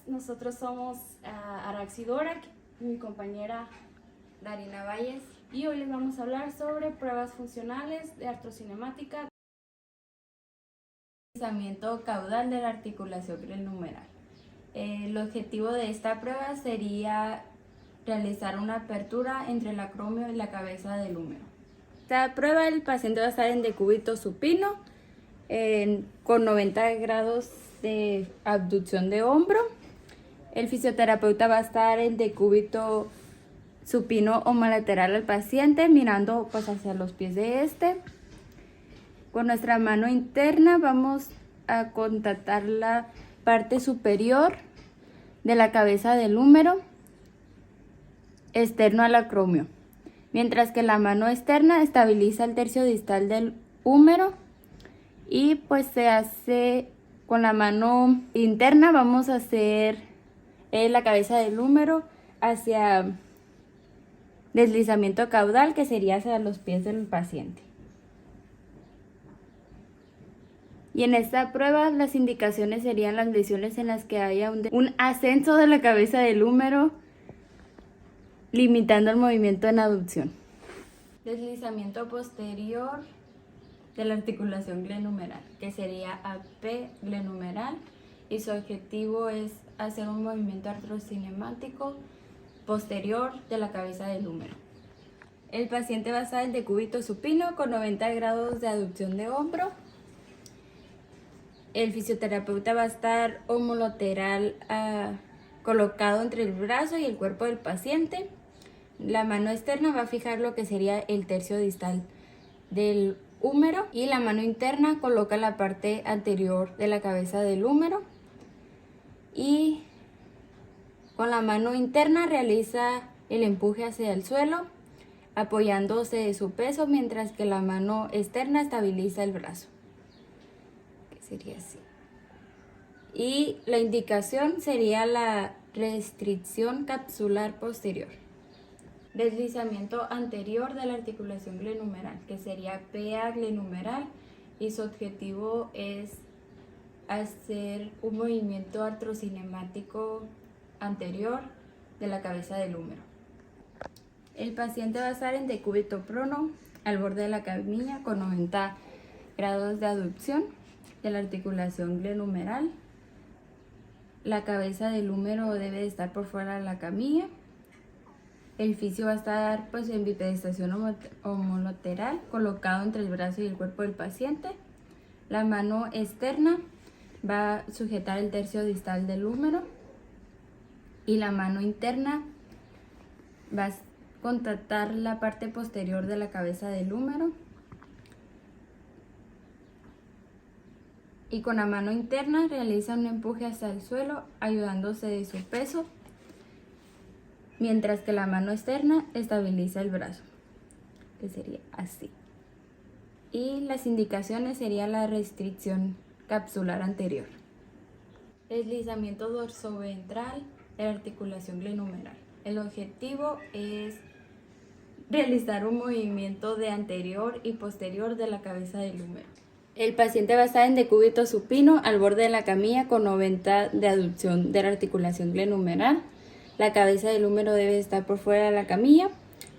nosotros somos Araxi Dorak, mi compañera Darina Valles. y hoy les vamos a hablar sobre pruebas funcionales de artrocinemática. Deslizamiento caudal de la articulación glenohumeral. El objetivo de esta prueba sería realizar una apertura entre el acromio y la cabeza del húmero. Esta prueba el paciente va a estar en decúbito supino con 90 grados de abducción de hombro. El fisioterapeuta va a estar en decúbito supino homolateral al paciente, mirando pues hacia los pies de este. Con nuestra mano interna vamos a contactar la parte superior de la cabeza del húmero externo al acromio, mientras que la mano externa estabiliza el tercio distal del húmero. Y pues se hace con la mano interna, vamos a hacer la cabeza del húmero hacia deslizamiento caudal, que sería hacia los pies del paciente. Y en esta prueba las indicaciones serían las lesiones en las que haya un ascenso de la cabeza del húmero, limitando el movimiento en aducción. Deslizamiento posterior de la articulación glenohumeral, que sería AP glenohumeral, y su objetivo es hacer un movimiento artrocinemático posterior de la cabeza del húmero. El paciente va a estar en decúbito supino con 90 grados de aducción de hombro. El fisioterapeuta va a estar homolateral colocado entre el brazo y el cuerpo del paciente. La mano externa va a fijar lo que sería el tercio distal del húmero y la mano interna coloca la parte anterior de la cabeza del húmero, y con la mano interna realiza el empuje hacia el suelo apoyándose de su peso, mientras que la mano externa estabiliza el brazo, que sería así. Y la indicación sería la restricción capsular posterior. Deslizamiento anterior de la articulación glenohumeral, que sería PA glenohumeral, y su objetivo es hacer un movimiento artrocinemático anterior de la cabeza del húmero. El paciente va a estar en decúbito prono al borde de la camilla con 90 grados de aducción de la articulación glenohumeral. La cabeza del húmero debe de estar por fuera de la camilla. El fisio va a estar pues en bipedestación homolateral, colocado entre el brazo y el cuerpo del paciente. La mano externa va a sujetar el tercio distal del húmero y la mano interna va a contactar la parte posterior de la cabeza del húmero. Y con la mano interna realiza un empuje hacia el suelo ayudándose de su peso, mientras que la mano externa estabiliza el brazo, que sería así. Y las indicaciones serían la restricción capsular anterior. Deslizamiento dorsoventral de la articulación glenohumeral. El objetivo es realizar un movimiento de anterior y posterior de la cabeza del húmero. El paciente va a estar en decúbito supino al borde de la camilla con 90 de aducción de la articulación glenohumeral. La cabeza del húmero debe estar por fuera de la camilla.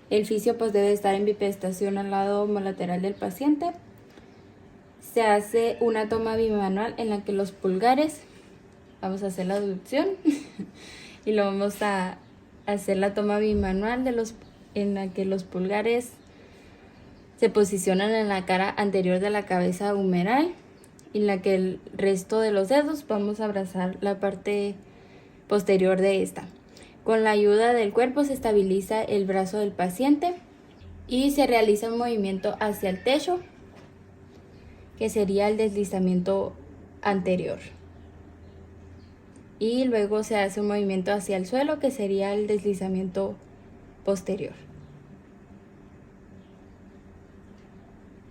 El fisio pues debe estar en bipedestación al lado homolateral del paciente. Se hace una toma bimanual en la que los pulgares, vamos a hacer la aducción y lo vamos a hacer la toma bimanual en la que los pulgares se posicionan en la cara anterior de la cabeza humeral, y en la que el resto de los dedos vamos a abrazar la parte posterior de esta. Con la ayuda del cuerpo se estabiliza el brazo del paciente y se realiza un movimiento hacia el techo, que sería el deslizamiento anterior. Y luego se hace un movimiento hacia el suelo, que sería el deslizamiento posterior.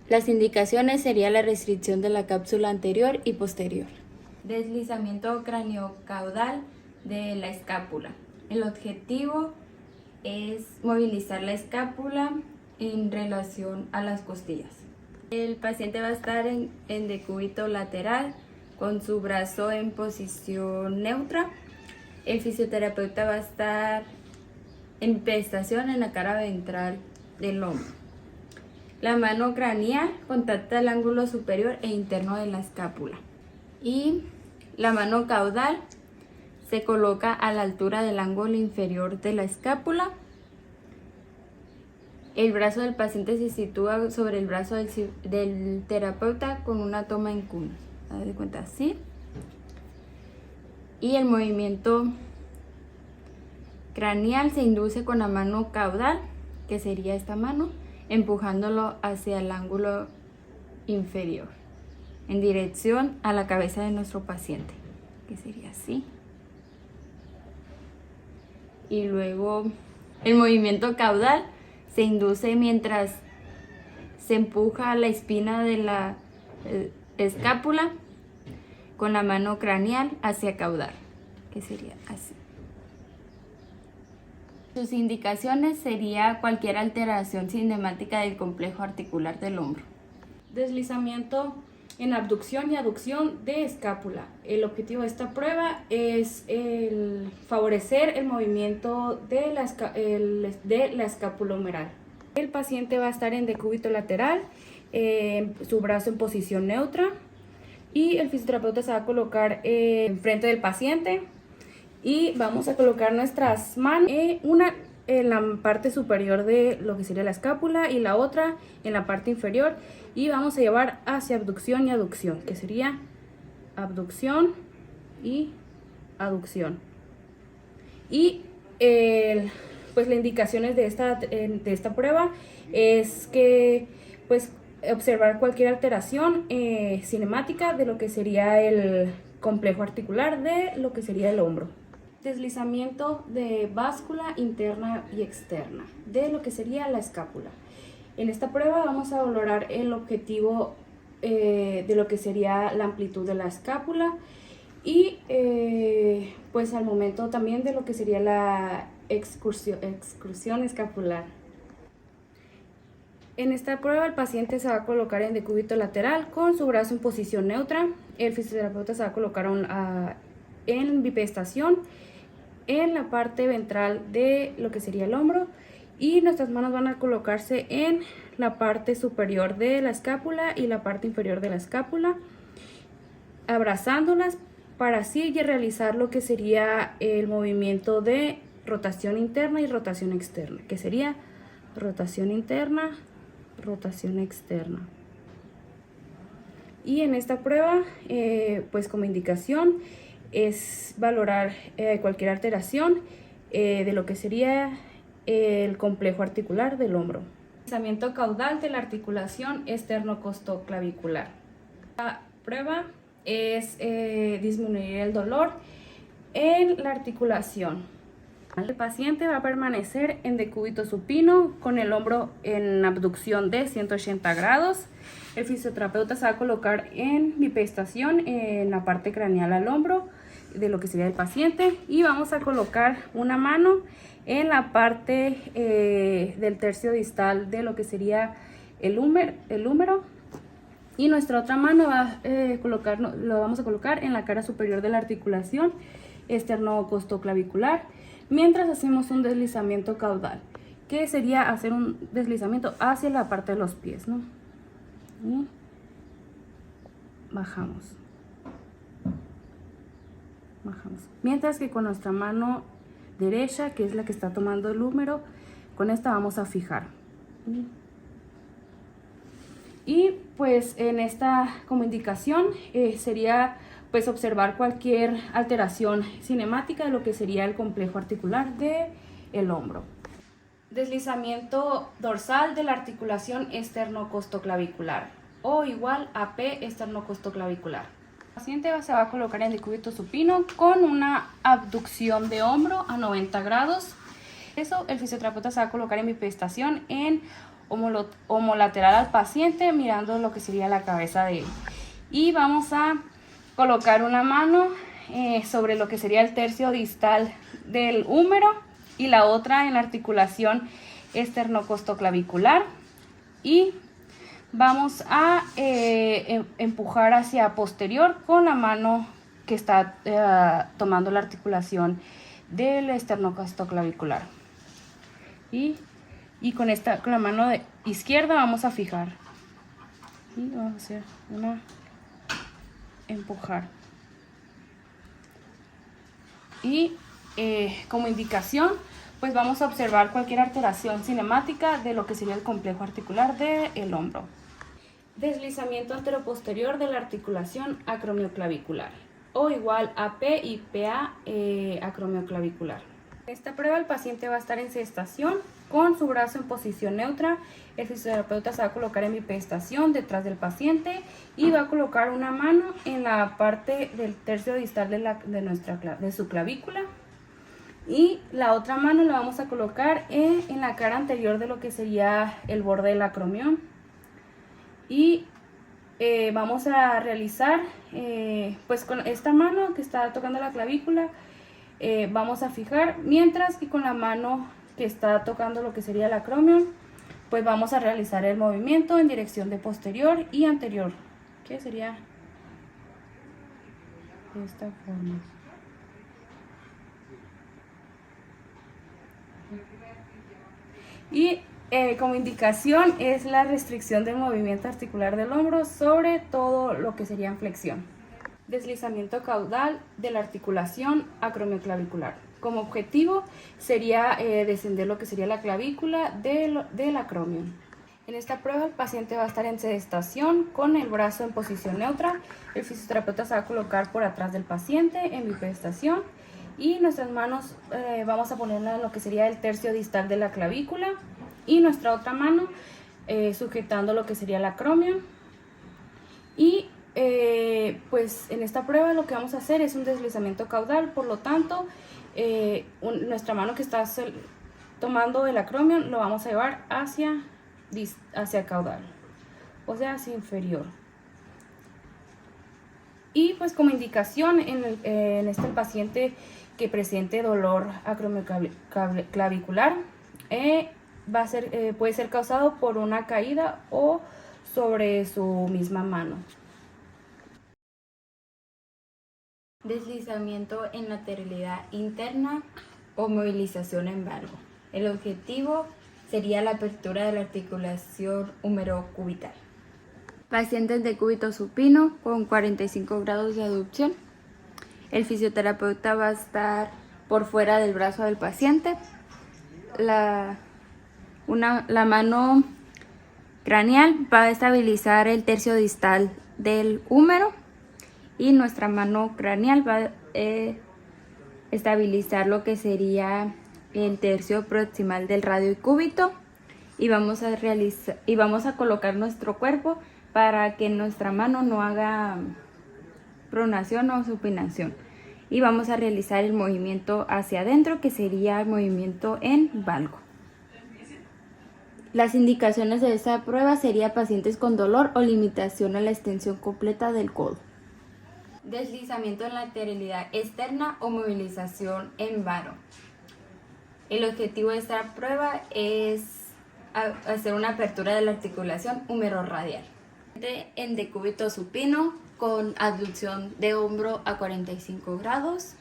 Las indicaciones serían la restricción de la cápsula anterior y posterior. Deslizamiento craniocaudal de la escápula. El objetivo es movilizar la escápula en relación a las costillas. El paciente va a estar en decúbito lateral con su brazo en posición neutra el fisioterapeuta va a estar en prestación en la cara ventral del hombro. La mano craneal contacta el ángulo superior e interno de la escápula. Y la mano caudal se coloca a la altura del ángulo inferior de la escápula. El brazo del paciente se sitúa sobre el brazo del terapeuta con una toma en cuna. Haz de cuenta así. Y el movimiento craneal se induce con la mano caudal, que sería esta mano, empujándolo hacia el ángulo inferior, en dirección a la cabeza de nuestro paciente, que sería así. Y luego el movimiento caudal se induce mientras se empuja la espina de la escápula con la mano craneal hacia caudal, que sería así. Sus indicaciones sería cualquier alteración cinemática del complejo articular del hombro. Deslizamiento en abducción y aducción de escápula. El objetivo de esta prueba es favorecer el movimiento de la escápula humeral. El paciente va a estar en decúbito lateral, su brazo en posición neutra, y el fisioterapeuta se va a colocar enfrente del paciente y vamos a colocar nuestras manos, una en la parte superior de lo que sería la escápula y la otra en la parte inferior, y vamos a llevar hacia abducción y aducción, que sería abducción y aducción. Y pues las indicaciones de esta prueba es que pues observar cualquier alteración cinemática de lo que sería el complejo articular de lo que sería el hombro. Deslizamiento de báscula interna y externa de lo que sería la escápula. En esta prueba vamos a valorar el objetivo de lo que sería la amplitud de la escápula y pues al momento también de lo que sería la excursión escapular. En esta prueba el paciente se va a colocar en decúbito lateral con su brazo en posición neutra. El fisioterapeuta se va a colocar en bipestación en la parte ventral de lo que sería el hombro, y nuestras manos van a colocarse en la parte superior de la escápula y la parte inferior de la escápula, abrazándolas para así realizar lo que sería el movimiento de rotación interna y rotación externa, que sería rotación interna, rotación externa. Y en esta prueba, pues como indicación, es valorar cualquier alteración de lo que sería el complejo articular del hombro. Deslizamiento caudal de la articulación esternocostoclavicular. La prueba es disminuir el dolor en la articulación. El paciente va a permanecer en decúbito supino con el hombro en abducción de 180 grados. El fisioterapeuta se va a colocar en bipestación en la parte craneal al hombro de lo que sería el paciente, y vamos a colocar una mano en la parte del tercio distal de lo que sería el húmero, y nuestra otra mano lo vamos a colocar en la cara superior de la articulación esternocostoclavicular, mientras hacemos un deslizamiento caudal, que sería hacer un deslizamiento hacia la parte de los pies, ¿no? Y bajamos. Mientras que con nuestra mano derecha, que es la que está tomando el húmero, con esta vamos a fijar. Y pues en esta como indicación sería pues observar cualquier alteración cinemática de lo que sería el complejo articular del hombro. Deslizamiento dorsal de la articulación esternocostoclavicular, o igual a P esternocostoclavicular. El paciente se va a colocar en decúbito supino con una abducción de hombro a 90 grados. Eso, el fisioterapeuta se va a colocar en bipestación en homolateral al paciente, mirando lo que sería la cabeza de él. Y vamos a colocar una mano sobre lo que sería el tercio distal del húmero y la otra en la articulación esternocostoclavicular, y vamos a empujar hacia posterior con la mano que está tomando la articulación del esternocostoclavicular. Y con la mano izquierda vamos a fijar. Y vamos a hacer empujar. Y como indicación, pues vamos a observar cualquier alteración cinemática de lo que sería el complejo articular del hombro. Deslizamiento anteroposterior de la articulación acromioclavicular, o igual a P y PA acromioclavicular. En esta prueba el paciente va a estar en sedestación con su brazo en posición neutra. El fisioterapeuta se va a colocar en bipedestación detrás del paciente y va a colocar una mano en la parte del tercio distal de su clavícula, y la otra mano la vamos a colocar en la cara anterior de lo que sería el borde del acromión. Y vamos a realizar pues con esta mano que está tocando la clavícula, vamos a fijar, mientras que con la mano que está tocando lo que sería el acromion, pues vamos a realizar el movimiento en dirección de posterior y anterior, que sería de esta forma. Y como indicación es la restricción del movimiento articular del hombro, sobre todo lo que sería en flexión. Deslizamiento caudal de la articulación acromioclavicular. Como objetivo sería descender lo que sería la clavícula del acromion. En esta prueba el paciente va a estar en sedestación con el brazo en posición neutra. El fisioterapeuta se va a colocar por atrás del paciente en bipedestación y nuestras manos vamos a ponerla en lo que sería el tercio distal de la clavícula y nuestra otra mano sujetando lo que sería el acromion. Y pues en esta prueba lo que vamos a hacer es un deslizamiento caudal, por lo tanto nuestra mano que está tomando el acromion lo vamos a llevar hacia caudal, o sea hacia inferior. Y pues como indicación en este paciente que presente dolor acromioclavicular puede ser causado por una caída o sobre su misma mano. Deslizamiento en lateralidad interna o movilización en valgo. El objetivo sería la apertura de la articulación húmero-cubital. Pacientes de cúbito supino con 45 grados de aducción. El fisioterapeuta va a estar por fuera del brazo del paciente. La mano craneal va a estabilizar el tercio distal del húmero y nuestra mano craneal va a estabilizar lo que sería el tercio proximal del radio y cúbito, y vamos a colocar nuestro cuerpo para que nuestra mano no haga pronación o supinación, y vamos a realizar el movimiento hacia adentro, que sería el movimiento en valgo. Las indicaciones de esta prueba serían pacientes con dolor o limitación a la extensión completa del codo. Deslizamiento en lateralidad externa o movilización en varo. El objetivo de esta prueba es hacer una apertura de la articulación húmero-radial. En decúbito supino con abducción de hombro a 45 grados,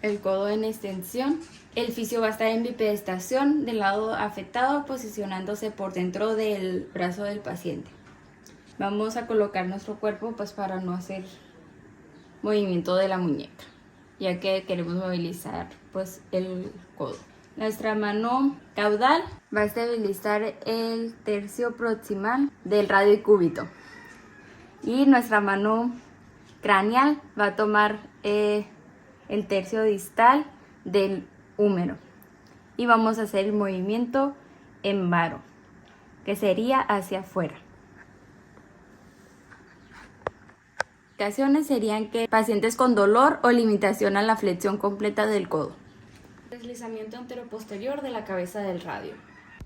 el codo en extensión. El fisio va a estar en bipedestación del lado afectado, posicionándose por dentro del brazo del paciente. Vamos a colocar nuestro cuerpo pues para no hacer movimiento de la muñeca, ya que queremos movilizar pues el codo. Nuestra mano caudal va a estabilizar el tercio proximal del radio y cúbito, y nuestra mano craneal va a tomar el tercio distal del húmero, y vamos a hacer el movimiento en varo, que sería hacia afuera. Indicaciones serían que pacientes con dolor o limitación a la flexión completa del codo. Deslizamiento anteroposterior de la cabeza del radio.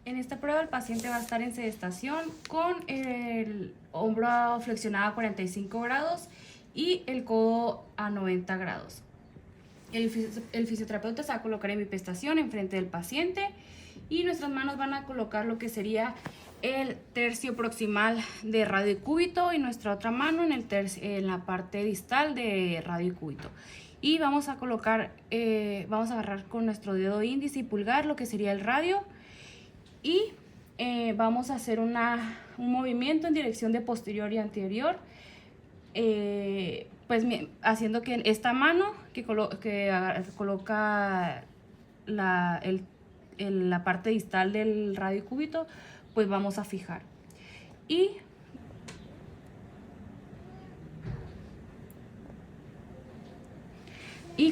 En esta prueba el paciente va a estar en sedestación con el hombro flexionado a 45 grados y el codo a 90 grados. El fisioterapeuta se va a colocar en bipedestación enfrente del paciente y nuestras manos van a colocar lo que sería el tercio proximal de radio y cúbito y nuestra otra mano en la parte distal de radio y cúbito. Y vamos a colocar, vamos a agarrar con nuestro dedo índice y pulgar lo que sería el radio y vamos a hacer un movimiento en dirección de posterior y anterior, pues haciendo que esta mano que coloca la parte distal del radio y cúbito, pues vamos a fijar. Y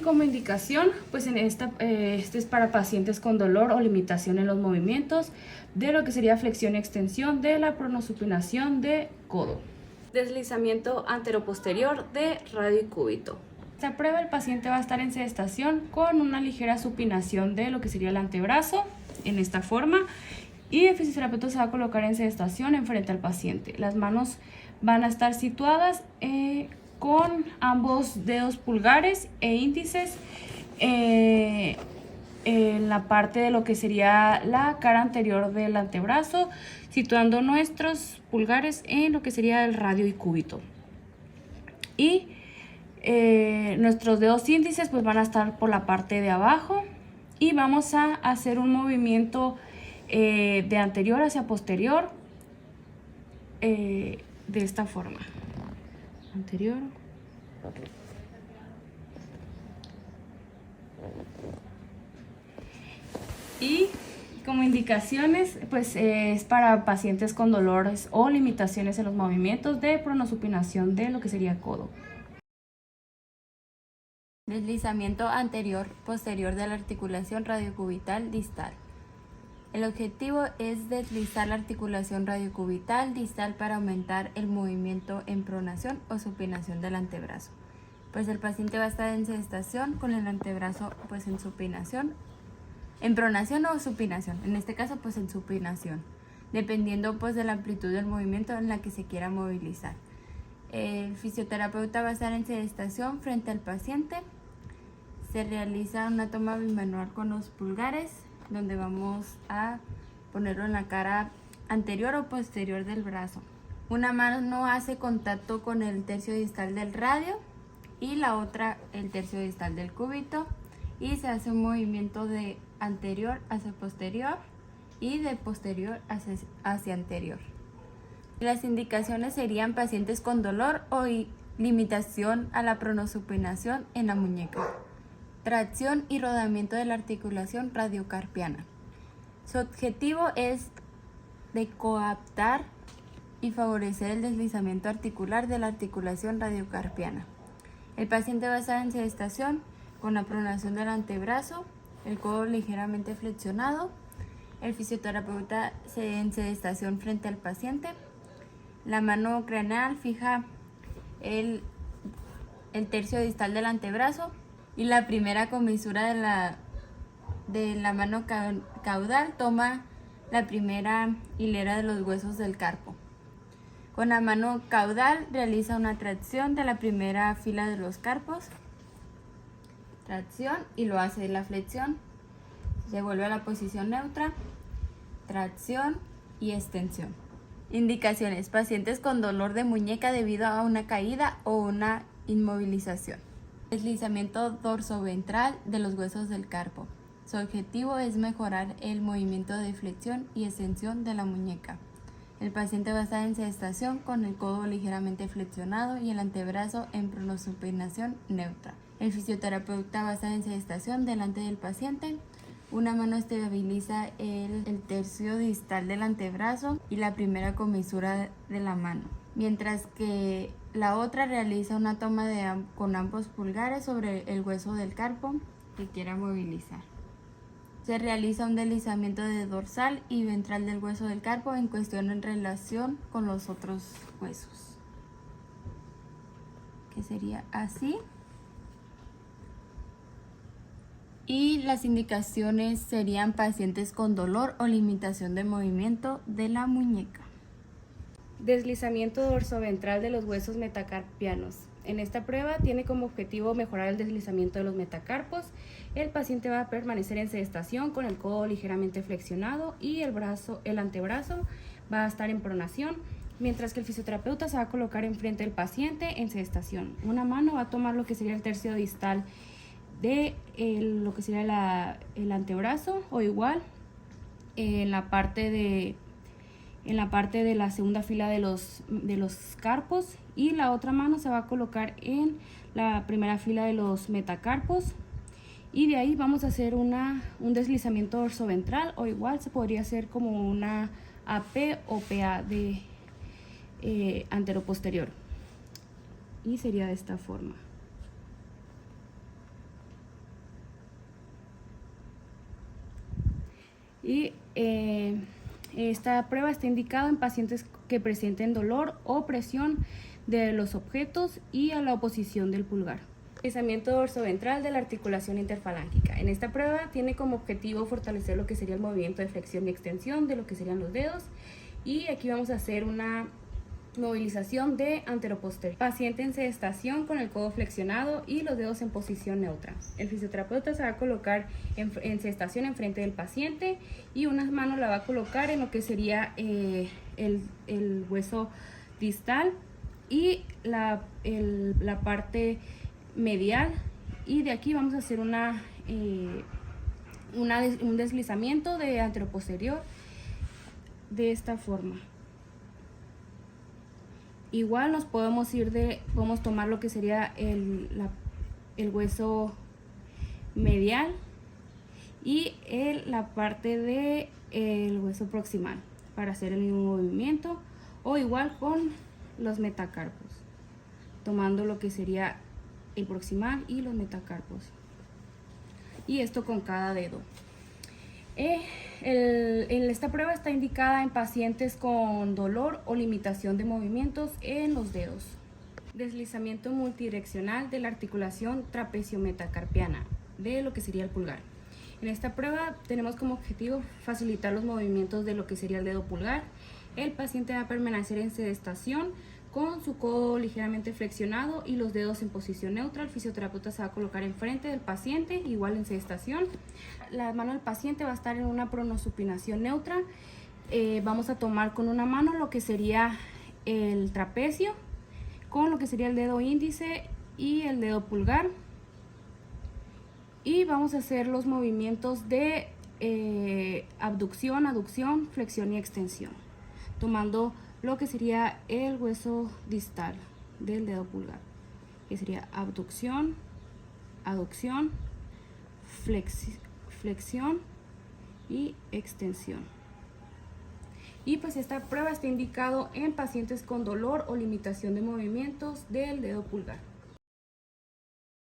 como indicación, pues este es para pacientes con dolor o limitación en los movimientos de lo que sería flexión y extensión de la pronosupinación de codo. Deslizamiento anteroposterior de radio y cúbito. Esta prueba el paciente va a estar en sedestación con una ligera supinación de lo que sería el antebrazo en esta forma y el fisioterapeuta se va a colocar en sedestación enfrente al paciente. Las manos van a estar situadas con ambos dedos pulgares e índices en la parte de lo que sería la cara anterior del antebrazo, situando nuestros pulgares en lo que sería el radio y cúbito. Y nuestros dedos índices pues van a estar por la parte de abajo y vamos a hacer un movimiento de anterior hacia posterior de esta forma. Anterior. Y como indicaciones, pues es para pacientes con dolores o limitaciones en los movimientos de pronosupinación de lo que sería codo. Deslizamiento anterior-posterior de la articulación radiocubital distal. El objetivo es deslizar la articulación radiocubital distal para aumentar el movimiento en pronación o supinación del antebrazo. Pues el paciente va a estar en sedestación con el antebrazo pues en supinación, en pronación o supinación, en este caso pues en supinación, dependiendo pues de la amplitud del movimiento en la que se quiera movilizar. El fisioterapeuta va a estar en sedestación frente al paciente. Se realiza una toma bimanual con los pulgares, donde vamos a ponerlo en la cara anterior o posterior del brazo. Una mano hace contacto con el tercio distal del radio y la otra el tercio distal del cúbito y se hace un movimiento de anterior hacia posterior y de posterior hacia anterior. Las indicaciones serían pacientes con dolor o limitación a la pronosupinación en la muñeca. Tracción y rodamiento de la articulación radiocarpiana. Su objetivo es de coaptar y favorecer el deslizamiento articular de la articulación radiocarpiana. El paciente va a estar en sedestación con la pronación del antebrazo, el codo ligeramente flexionado. El fisioterapeuta en sedestación frente al paciente. La mano craneal fija el tercio distal del antebrazo y la primera comisura de la mano caudal toma la primera hilera de los huesos del carpo. Con la mano caudal realiza una tracción de la primera fila de los carpos, tracción y lo hace la flexión, se vuelve a la posición neutra, tracción y extensión. Indicaciones: pacientes con dolor de muñeca debido a una caída o una inmovilización. Deslizamiento dorsoventral de los huesos del carpo. Su objetivo es mejorar el movimiento de flexión y extensión de la muñeca. El paciente va a estar en sedestación con el codo ligeramente flexionado y el antebrazo en pronosupinación neutra. El fisioterapeuta va a estar en sedestación delante del paciente. Una mano estabiliza el tercio distal del antebrazo y la primera comisura de la mano, mientras que la otra realiza una toma con ambos pulgares sobre el hueso del carpo que quiera movilizar. Se realiza un deslizamiento de dorsal y ventral del hueso del carpo en relación con los otros huesos, que sería así. Y las indicaciones serían pacientes con dolor o limitación de movimiento de la muñeca. Deslizamiento dorsoventral de los huesos metacarpianos. En esta prueba tiene como objetivo mejorar el deslizamiento de los metacarpos. El paciente va a permanecer en sedestación con el codo ligeramente flexionado y el antebrazo va a estar en pronación, mientras que el fisioterapeuta se va a colocar enfrente del paciente en sedestación. Una mano va a tomar lo que sería el tercio distal de lo que sería el antebrazo, o igual en la parte de la segunda fila de los carpos, y la otra mano se va a colocar en la primera fila de los metacarpos, y de ahí vamos a hacer un deslizamiento dorsoventral, o igual se podría hacer como una AP o PA de anteroposterior, y sería de esta forma. Y esta prueba está indicada en pacientes que presenten dolor o presión de los objetos y a la oposición del pulgar. Deslizamiento dorsoventral de la articulación interfalángica. En esta prueba tiene como objetivo fortalecer lo que sería el movimiento de flexión y extensión de lo que serían los dedos, y aquí vamos a hacer una movilización de anteroposterior. Paciente en sedestación con el codo flexionado y los dedos en posición neutra. El fisioterapeuta se va a colocar en sedestación enfrente del paciente, y una mano la va a colocar en lo que sería el hueso distal y la parte medial, y de aquí vamos a hacer un deslizamiento de anteroposterior de esta forma. Igual nos podemos tomar lo que sería el hueso medial y la parte del hueso proximal para hacer el mismo movimiento, o igual con los metacarpos, tomando lo que sería el proximal y los metacarpos, y esto con cada dedo. Esta prueba está indicada en pacientes con dolor o limitación de movimientos en los dedos. Deslizamiento multidireccional de la articulación trapecio-metacarpiana de lo que sería el pulgar. En esta prueba tenemos como objetivo facilitar los movimientos de lo que sería el dedo pulgar. El paciente va a permanecer en sedestación con su codo ligeramente flexionado y los dedos en posición neutra. El fisioterapeuta se va a colocar enfrente del paciente, igual en sedestación. La mano del paciente va a estar en una pronosupinación neutra. Vamos a tomar con una mano lo que sería el trapecio, con lo que sería el dedo índice y el dedo pulgar. Y vamos a hacer los movimientos de abducción, aducción, flexión y extensión, tomando lo que sería el hueso distal del dedo pulgar, que sería abducción, aducción, flexión y extensión. Y pues esta prueba está indicado en pacientes con dolor o limitación de movimientos del dedo pulgar.